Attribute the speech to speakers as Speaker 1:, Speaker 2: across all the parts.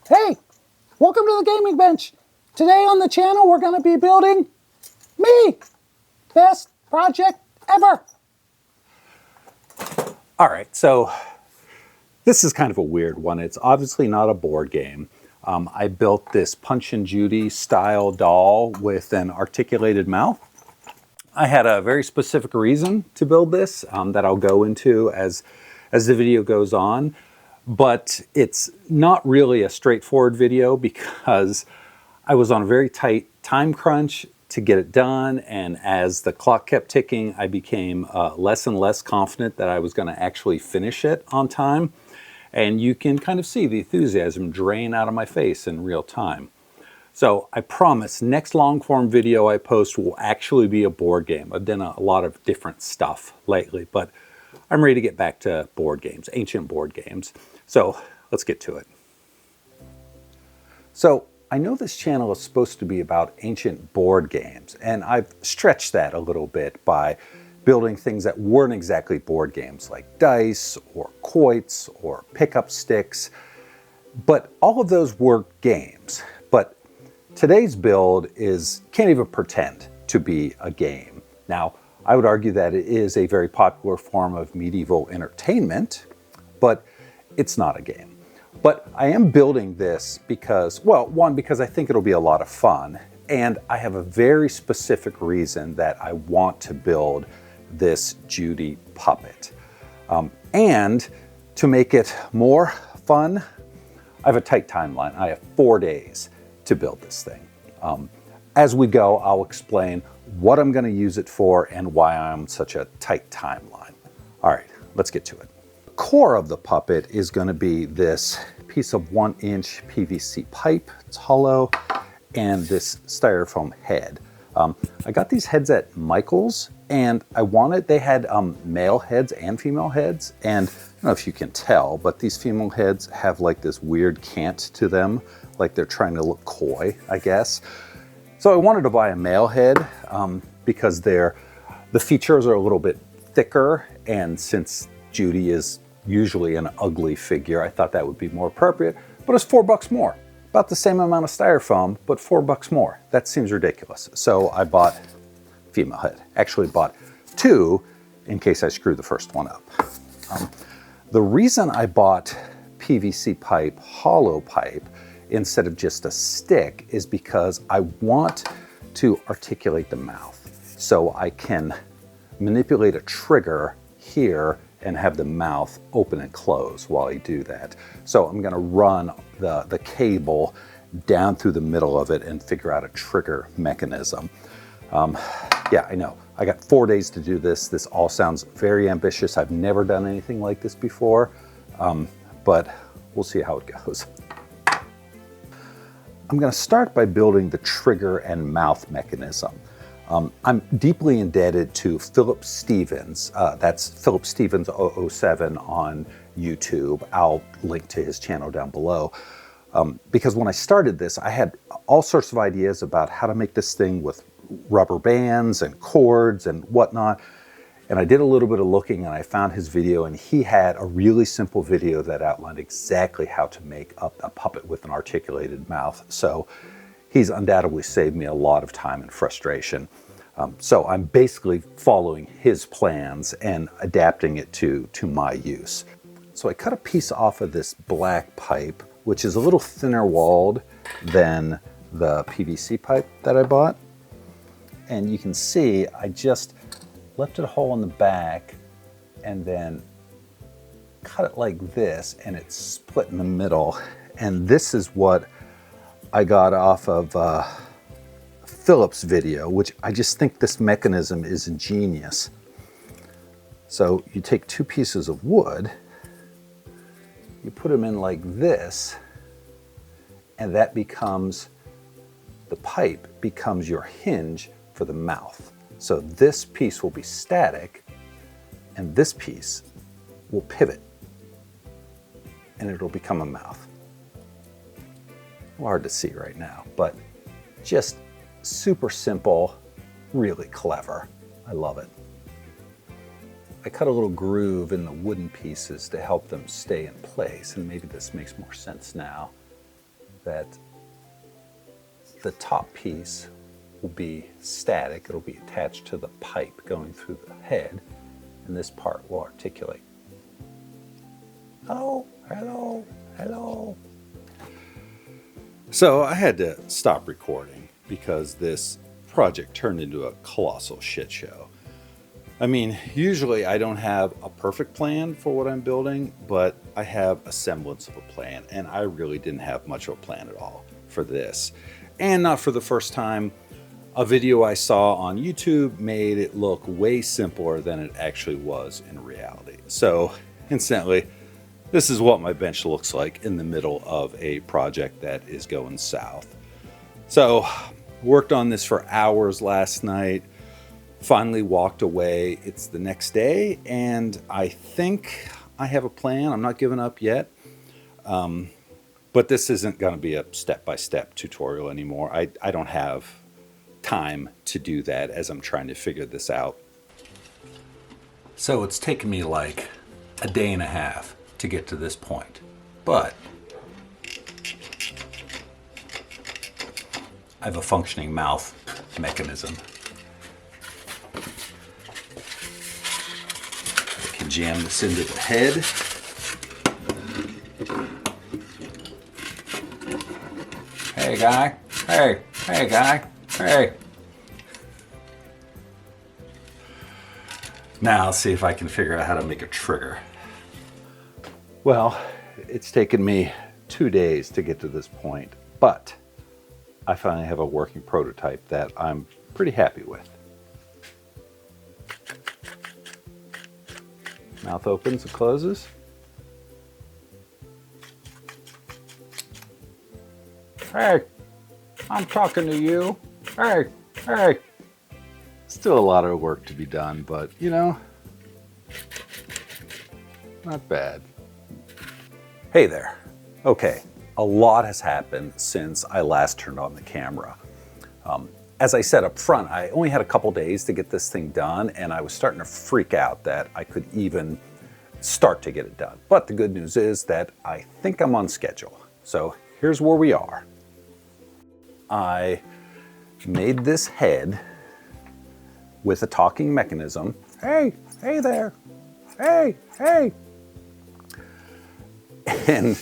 Speaker 1: Hey, welcome to the gaming bench. Today on the channel, we're going to be building me. Best project ever.
Speaker 2: All right, so this is kind of a weird one. It's obviously not a board game. I built this Punch Judy style doll with an articulated mouth. I had a very specific reason to build this that I'll go into as the video goes on. But it's not really a straightforward video because I was on a very tight time crunch to get it done, and as the clock kept ticking, I became less and less confident that I was going to actually finish it on time. And you can kind of see the enthusiasm drain out of my face in real time. So I promise next long form video I post will actually be a board game. I've done a lot of different stuff lately, but I'm ready to get back to board games, ancient board games. So let's get to it. So I know this channel is supposed to be about ancient board games, and I've stretched that a little bit by building things that weren't exactly board games like dice or quoits or pickup sticks, but all of those were games. But today's build can't even pretend to be a game. Now, I would argue that it is a very popular form of medieval entertainment, but it's not a game. But I am building this because, well, one, because I think it'll be a lot of fun, and I have a very specific reason that I want to build this Judy Puppet. And to make it more fun, I have a tight timeline. I have 4 days to build this thing. As we go, I'll explain what I'm going to use it for and why I'm such a tight timeline. All right, let's get to it. The core of the puppet is going to be this piece of 1-inch PVC pipe. It's hollow, and this styrofoam head. I got these heads at Michael's, and they had male heads and female heads, and I don't know if you can tell, but these female heads have like this weird cant to them, like they're trying to look coy, I guess. So I wanted to buy a male head because the features are a little bit thicker, and since Judy is usually an ugly figure, I thought that would be more appropriate, but it's $4 more. About the same amount of styrofoam, but $4 more. That seems ridiculous. So I bought female head. Actually bought 2 in case I screwed the first one up. The reason I bought PVC pipe, hollow pipe, instead of just a stick is because I want to articulate the mouth. So I can manipulate a trigger here and have the mouth open and close while I do that. So I'm gonna run the cable down through the middle of it and figure out a trigger mechanism. Yeah, I know. I got 4 days to do this. This all sounds very ambitious. I've never done anything like this before, but we'll see how it goes. I'm gonna start by building the trigger and mouth mechanism. I'm deeply indebted to Philip Stevens. That's Philip Stevens 007 on YouTube. I'll link to his channel down below. Because when I started this, I had all sorts of ideas about how to make this thing with rubber bands and cords and whatnot. And I did a little bit of looking, and I found his video, and he had a really simple video that outlined exactly how to make a puppet with an articulated mouth. So he's undoubtedly saved me a lot of time and frustration. So I'm basically following his plans and adapting it to my use. So I cut a piece off of this black pipe, which is a little thinner walled than the PVC pipe that I bought. And you can see I just left a hole in the back and then cut it like this, and it's split in the middle. And this is what I got off of Philip's video, which I just think this mechanism is ingenious. So you take 2 pieces of wood, you put them in like this, and that becomes, the pipe becomes your hinge for the mouth. So this piece will be static, and this piece will pivot, and it'll become a mouth. Hard to see right now, but just super simple, really clever. I love it. I cut a little groove in the wooden pieces to help them stay in place, and maybe this makes more sense now. that the top piece will be static. It'll be attached to the pipe going through the head, and this part will articulate. Hello, hello, hello. So I had to stop recording because this project turned into a colossal shit show. I mean, usually I don't have a perfect plan for what I'm building, but I have a semblance of a plan, and I really didn't have much of a plan at all for this. And not for the first time. A video I saw on YouTube made it look way simpler than it actually was in reality. So, incidentally, this is what my bench looks like in the middle of a project that is going south. So, worked on this for hours last night, finally walked away. It's the next day, and I think I have a plan. I'm not giving up yet. But this isn't going to be a step-by-step tutorial anymore. I don't have time to do that as I'm trying to figure this out. So it's taken me like a day and a half to get to this point, but I have a functioning mouth mechanism. I can jam this into the head. Hey guy, hey guy, hey. Now let's see if I can figure out how to make a trigger. Well, it's taken me 2 days to get to this point, but I finally have a working prototype that I'm pretty happy with. Mouth opens and closes. Hey, I'm talking to you. Hey, hey. Still a lot of work to be done, but you know, not bad. Hey there. Okay, a lot has happened since I last turned on the camera. As I said up front, I only had a couple days to get this thing done, and I was starting to freak out that I could even start to get it done. But the good news is that I think I'm on schedule. So here's where we are. I made this head with a talking mechanism. Hey, hey there. Hey, hey. And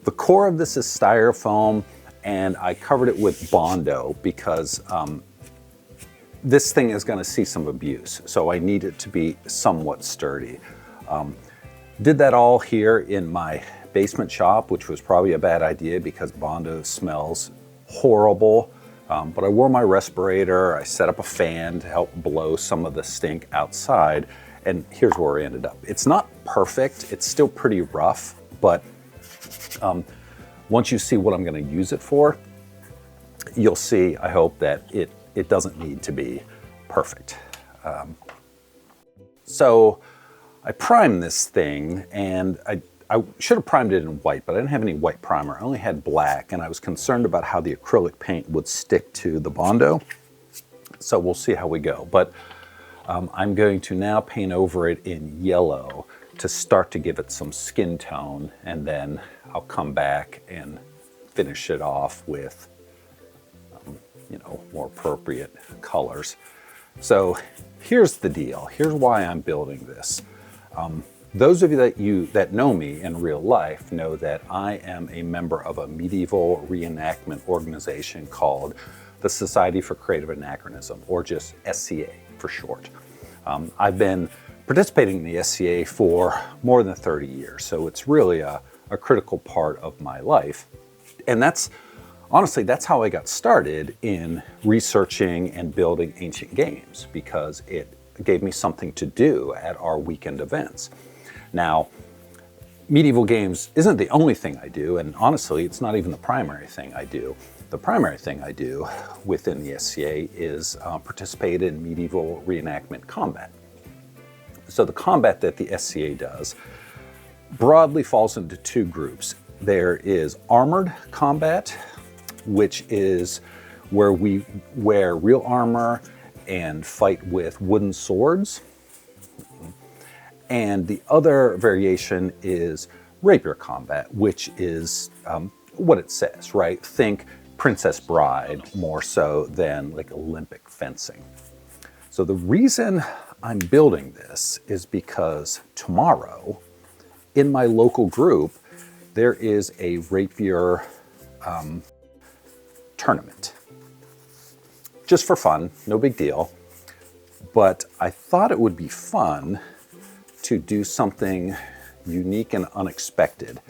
Speaker 2: the core of this is styrofoam, and I covered it with Bondo because this thing is going to see some abuse. So I need it to be somewhat sturdy. Did that all here in my basement shop, which was probably a bad idea because Bondo smells horrible. But I wore my respirator, I set up a fan to help blow some of the stink outside, and here's where I ended up. It's not perfect, it's still pretty rough, but once you see what I'm going to use it for, you'll see, I hope, that it doesn't need to be perfect. So I primed this thing, and I should have primed it in white, but I didn't have any white primer. I only had black, and I was concerned about how the acrylic paint would stick to the Bondo. So we'll see how we go. But I'm going to now paint over it in yellow to start to give it some skin tone, and then I'll come back and finish it off with, you know, more appropriate colors. So here's the deal. Here's why I'm building this. Those of you that know me in real life know that I am a member of a medieval reenactment organization called the Society for Creative Anachronism, or just SCA for short. I've been participating in the SCA for more than 30 years, so it's really a critical part of my life. And honestly, that's how I got started in researching and building ancient games, because it gave me something to do at our weekend events. Now, medieval games isn't the only thing I do, and honestly, it's not even the primary thing I do. The primary thing I do within the SCA is participate in medieval reenactment combat. So the combat that the SCA does broadly falls into two groups. There is armored combat, which is where we wear real armor and fight with wooden swords. And the other variation is rapier combat, which is what it says, right? Think Princess Bride more so than like Olympic fencing. So the reason I'm building this is because tomorrow in my local group, there is a rapier tournament. Just for fun, no big deal. But I thought it would be fun to do something unique and unexpected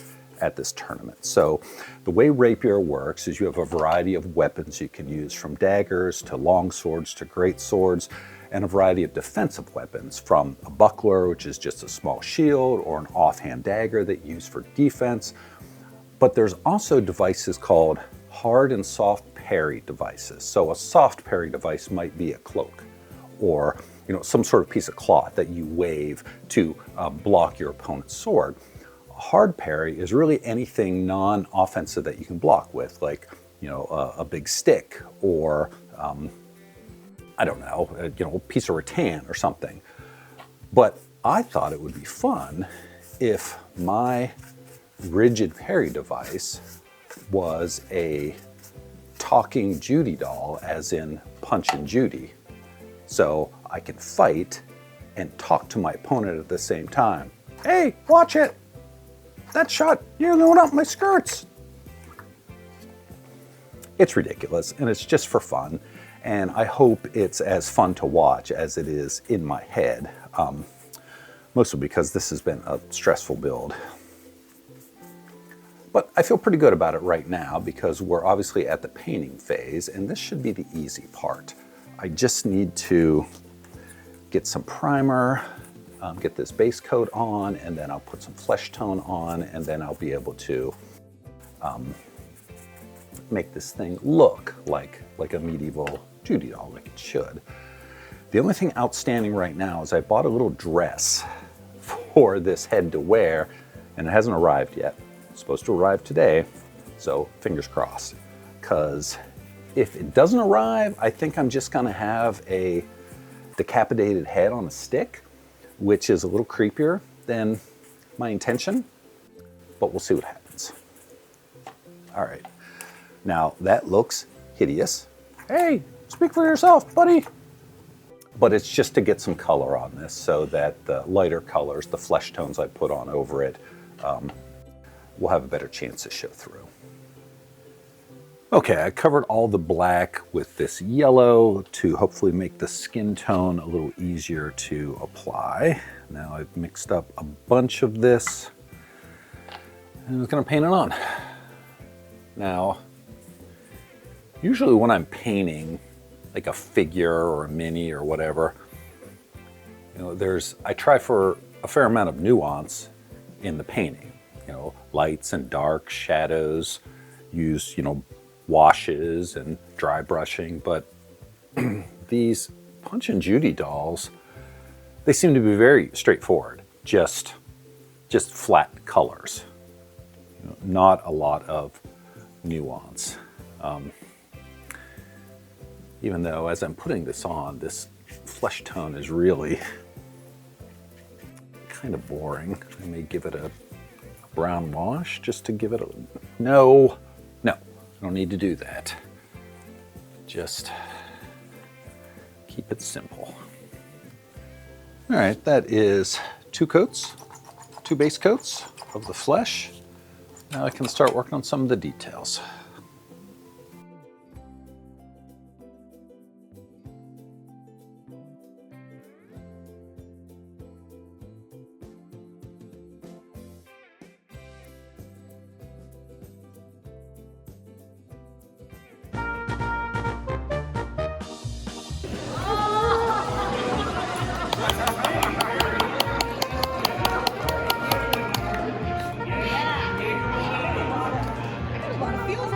Speaker 2: at this tournament. So the way rapier works is you have a variety of weapons you can use, from daggers to long swords to great swords, and a variety of defensive weapons, from a buckler, which is just a small shield, or an offhand dagger that you use for defense. But there's also devices called hard and soft parry devices. So a soft parry device might be a cloak, or some sort of piece of cloth that you wave to block your opponent's sword. A hard parry is really anything non-offensive that you can block with, like a big stick, or I don't know, a piece of rattan or something. But I thought it would be fun if my rigid parry device was a talking Judy doll, as in Punch Judy. So I can fight and talk to my opponent at the same time. Hey, watch it! That shot, you're going up my skirts! It's ridiculous, and it's just for fun. And I hope it's as fun to watch as it is in my head. Mostly because this has been a stressful build. But I feel pretty good about it right now because we're obviously at the painting phase, and this should be the easy part. I just need to get some primer, get this base coat on, and then I'll put some flesh tone on, and then I'll be able to make this thing look like a medieval Judy doll, like it should. The only thing outstanding right now is I bought a little dress for this head to wear, and it hasn't arrived yet. It's supposed to arrive today, so fingers crossed. Because if it doesn't arrive, I think I'm just gonna have a decapitated head on a stick, which is a little creepier than my intention, but we'll see what happens. All right, now that looks hideous. Hey, speak for yourself, buddy. But it's just to get some color on this so that the lighter colors, the flesh tones I put on over it, will have a better chance to show through. Okay, I covered all the black with this yellow to hopefully make the skin tone a little easier to apply. Now I've mixed up a bunch of this and I'm gonna paint it on. Now, usually when I'm painting like a figure or a mini or whatever, I try for a fair amount of nuance in the painting. Lights and dark, shadows, use, washes and dry brushing, but these Punch Judy dolls, they seem to be very straightforward, just flat colors, not a lot of nuance. Even though as I'm putting this on, this flesh tone is really kind of boring. I may give it a brown wash just to give it a... No, I don't need to do that. Just keep it simple. All right, that is 2 base coats of the flesh. Now I can start working on some of the details.
Speaker 3: Feels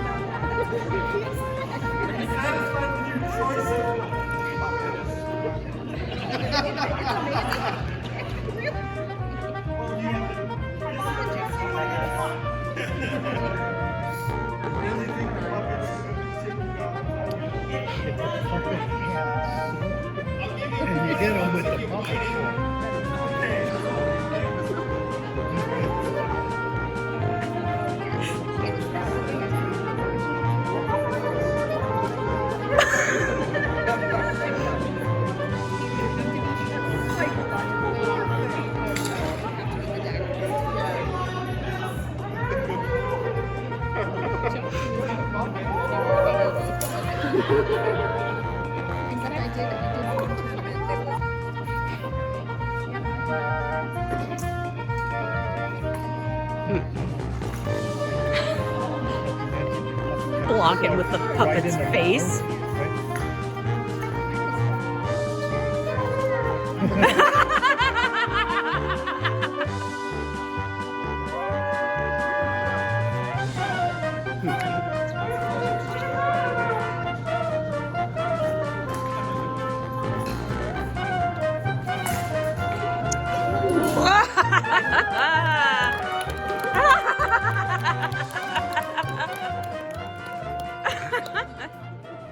Speaker 3: Block it with the puppet's face.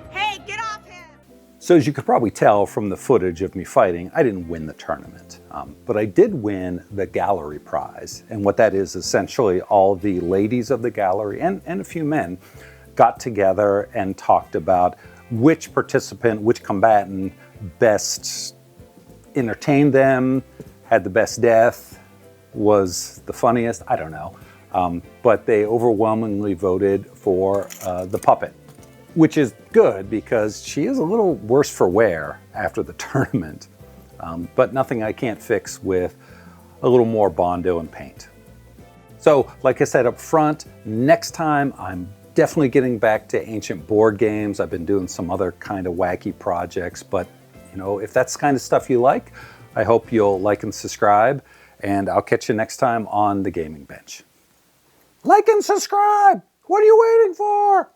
Speaker 3: Hey, get off him!
Speaker 2: So as you could probably tell from the footage of me fighting, I didn't win the tournament, but I did win the gallery prize. And what that is, essentially all the ladies of the gallery and a few men got together and talked about which participant, which combatant best entertained them, had the best death, was the funniest, I don't know. But they overwhelmingly voted for the puppet, which is good because she is a little worse for wear after the tournament, but nothing I can't fix with a little more Bondo and paint. So like I said up front, next time I'm definitely getting back to ancient board games. I've been doing some other kind of wacky projects, but you know, if that's the kind of stuff you like, I hope you'll like and subscribe, and I'll catch you next time on the gaming bench. Like and subscribe! What are you waiting for?